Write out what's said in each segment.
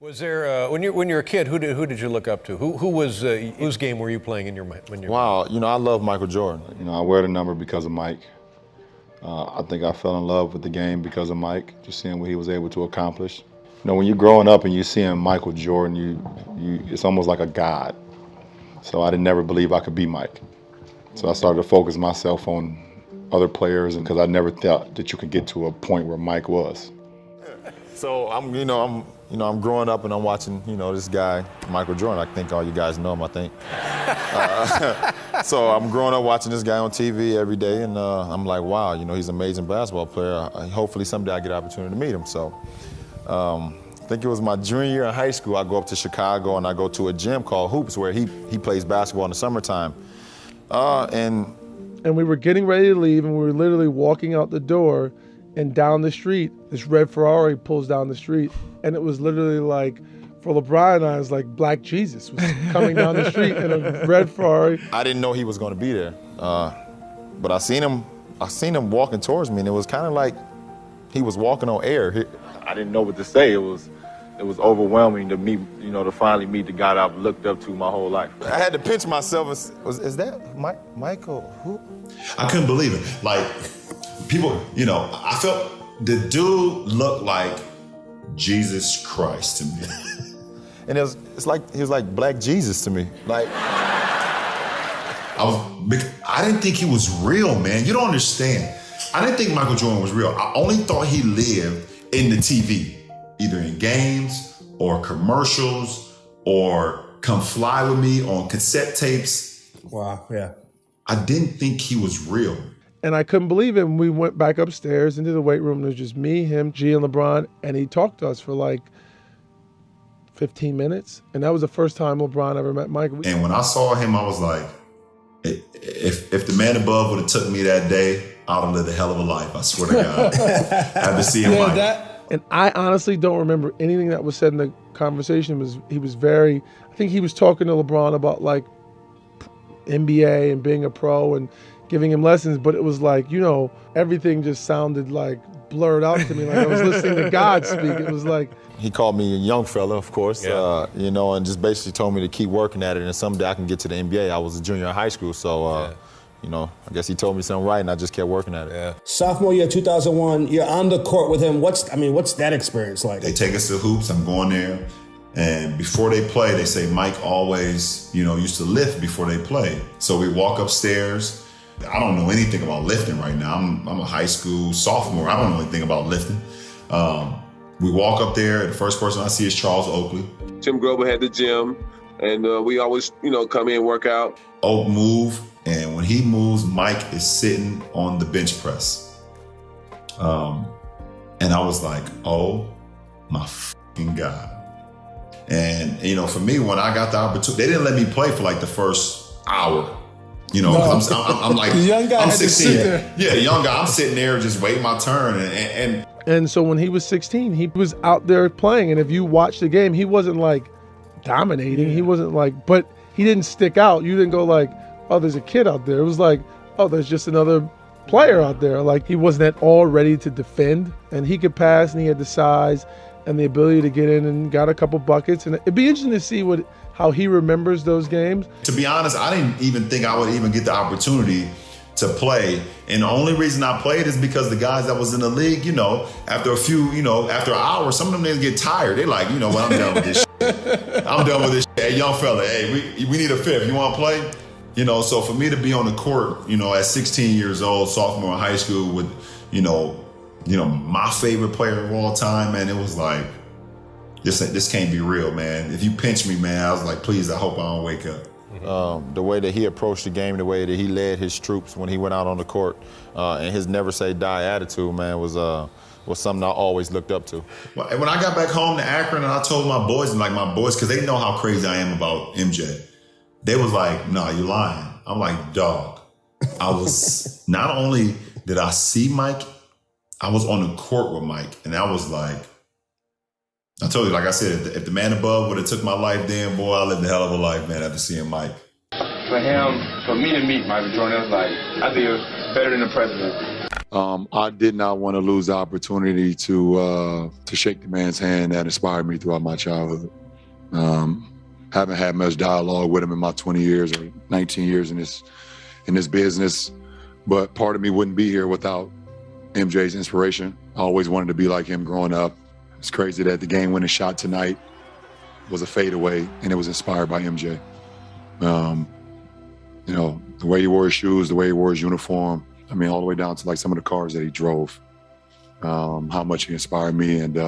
Was there when you were a kid? Who did you look up to? Who was whose game were you playing in your when you? Wow, I love Michael Jordan. I wear the number because of Mike. I think I fell in love with the game because of Mike, just seeing what he was able to accomplish. When you're growing up and you're seeing Michael Jordan, it's almost like a god. So I didn't never believe I could be Mike. So I started to focus myself on other players, and because I never thought that you could get to a point where Mike was. So I'm growing up and I'm watching, this guy, Michael Jordan. I think all you guys know him, I think. So I'm growing up watching this guy on TV every day, and I'm like, wow, he's an amazing basketball player. Hopefully someday I get an opportunity to meet him. So I think it was my junior year in high school, I go up to Chicago and I go to a gym called Hoops where he plays basketball in the summertime. And we were getting ready to leave, and we were literally walking out the door, and down the street, this red Ferrari pulls down the street, and it was literally like, for LeBron and I, it was like Black Jesus was coming down the street in a red Ferrari. I didn't know he was going to be there, but I seen him walking towards me, and it was kind of like he was walking on air. I didn't know what to say. It was overwhelming to meet, to finally meet the guy that I've looked up to my whole life. I had to pinch myself. Is that Michael? Who? I couldn't believe it. Like, people, I felt the dude looked like Jesus Christ to me. And it's like he was like Black Jesus to me. Like, I didn't think he was real, man. You don't understand. I didn't think Michael Jordan was real. I only thought he lived in the TV, either in games or commercials or Come Fly With Me on cassette tapes. Wow, yeah. I didn't think he was real. And I couldn't believe it. And we went back upstairs into the weight room. There was just me, him, G, and LeBron. And he talked to us for like 15 minutes. And that was the first time LeBron ever met Mike. And when I saw him, I was like, if the man above would have took me that day, I would have lived a hell of a life. I swear to God. After seeing Mike. And I honestly don't remember anything that was said in the conversation. I think he was talking to LeBron about like NBA and being a pro and giving him lessons, but it was like, everything just sounded like blurred out to me, like I was listening to God speak. It was like... He called me a young fella, of course, and just basically told me to keep working at it, and someday I can get to the NBA. I was a junior in high school, so, I guess he told me something right, and I just kept working at it. Yeah. Sophomore year, 2001, you're on the court with him. What's that experience like? They take us to hoops. I'm going there. And before they play, they say Mike always, used to lift before they play. So we walk upstairs. I don't know anything about lifting right now. I'm a high school sophomore. I don't know anything about lifting. We walk up there. The first person I see is Charles Oakley. Tim Grover had the gym, and we always, come in and work out. Oak move, and when he moves, Mike is sitting on the bench press. And I was like, oh my fucking God. And, for me, when I got the opportunity, they didn't let me play for like the first hour. Because I'm like, the young guy I'm had 16. To sit there. Yeah, the young guy, I'm sitting there just waiting my turn. And so when he was 16, he was out there playing. And if you watch the game, he wasn't like dominating. He wasn't like, but he didn't stick out. You didn't go like, oh, there's a kid out there. It was like, oh, there's just another player out there. Like, he wasn't at all ready to defend, and he could pass, and he had the size and the ability to get in and got a couple buckets. And it'd be interesting to see how he remembers those games. To be honest, I didn't even think I would even get the opportunity to play. And the only reason I played is because the guys that was in the league, after a few, after an hour, some of them niggas get tired. They like, what, I'm done with this shit. I'm done with this shit. Hey, young fella, hey, we need a fifth. You want to play? So for me to be on the court, at 16 years old, sophomore in high school with, my favorite player of all time, man, it was like, this can't be real, man. If you pinch me, man, I was like, please, I hope I don't wake up. The way that he approached the game, the way that he led his troops when he went out on the court, and his never say die attitude, man, was something I always looked up to. When I got back home to Akron and I told my boys, because they know how crazy I am about MJ, they was like, nah, you lying. I'm like, dog. I was, not only did I see Mike, I was on the court with Mike, and I was like, I told you, like I said, if the man above would have took my life then, boy, I lived a hell of a life, man, after seeing Mike. For me to meet Michael Jordan, it was like, I think it was better than the president. I did not want to lose the opportunity to shake the man's hand that inspired me throughout my childhood. Haven't had much dialogue with him in my 20 years or 19 years in this business, but part of me wouldn't be here without MJ's inspiration. I always wanted to be like him growing up. It's crazy that the game-winning shot tonight was a fadeaway, and it was inspired by MJ. You know, the way he wore his shoes, the way he wore his uniform. I mean, all the way down to like some of the cars that he drove. How much he inspired me, and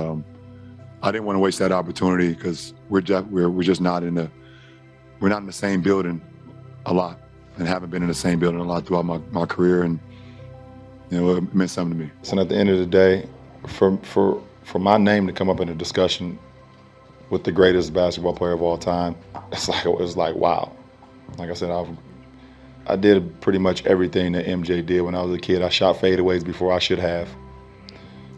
I didn't want to waste that opportunity because we're just not in the same building a lot, and haven't been in the same building a lot throughout my career, and you know, it meant something to me. And at the end of the day, for my name to come up in a discussion with the greatest basketball player of all time, it was like wow. Like I said, I did pretty much everything that MJ did when I was a kid. I shot fadeaways before I should have.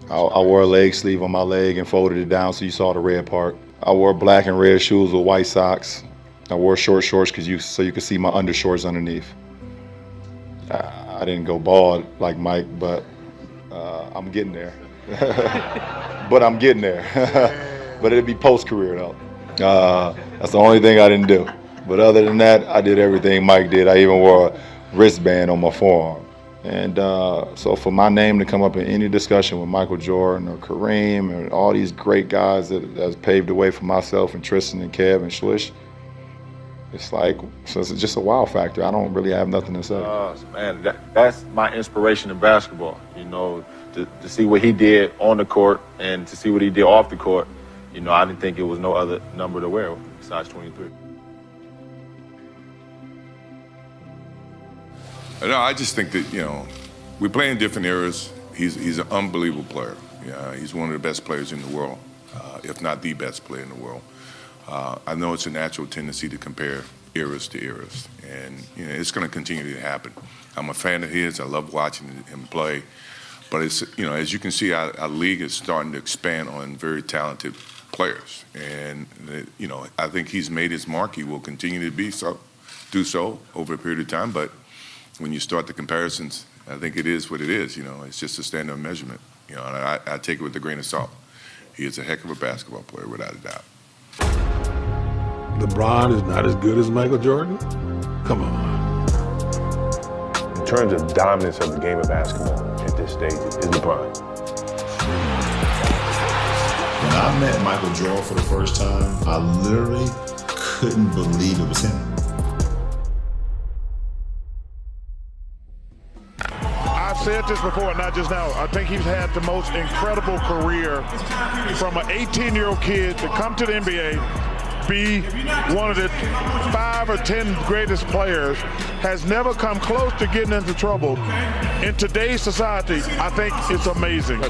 I wore a leg sleeve on my leg and folded it down so you saw the red part. I wore black and red shoes with white socks. I wore short shorts so you could see my undershorts underneath. I didn't go bald like Mike, but I'm getting there. But I'm getting there. But it'd be post-career though. That's the only thing I didn't do. But other than that, I did everything Mike did. I even wore a wristband on my forearm. And so for my name to come up in any discussion with Michael Jordan or Kareem and all these great guys that paved the way for myself and Tristan and Kev and Schlish, it's just a wow factor. I don't really have nothing to say. Man, that's my inspiration in basketball. You know, to see what he did on the court and to see what he did off the court. You know, I didn't think it was no other number to wear besides 23. No, I just think that, you know, we play in different eras. He's an unbelievable player. Yeah, he's one of the best players in the world, if not the best player in the world. I know it's a natural tendency to compare eras to eras, and you know, it's going to continue to happen. I'm a fan of his. I love watching him play, but it's, you know, as you can see, our league is starting to expand on very talented players, and you know, I think he's made his mark. He will continue to do so over a period of time, but when you start the comparisons, I think it is what it is. You know, it's just a standard of measurement. You know, and I take it with a grain of salt. He is a heck of a basketball player, without a doubt. LeBron is not as good as Michael Jordan? Come on. In terms of dominance of the game of basketball at this stage, is LeBron. When I met Michael Jordan for the first time, I literally couldn't believe it was him. I've said this before, not just now. I think he's had the most incredible career from an 18-year-old kid to come to the NBA, be one of the 5 or 10 greatest players, has never come close to getting into trouble. In today's society, I think it's amazing.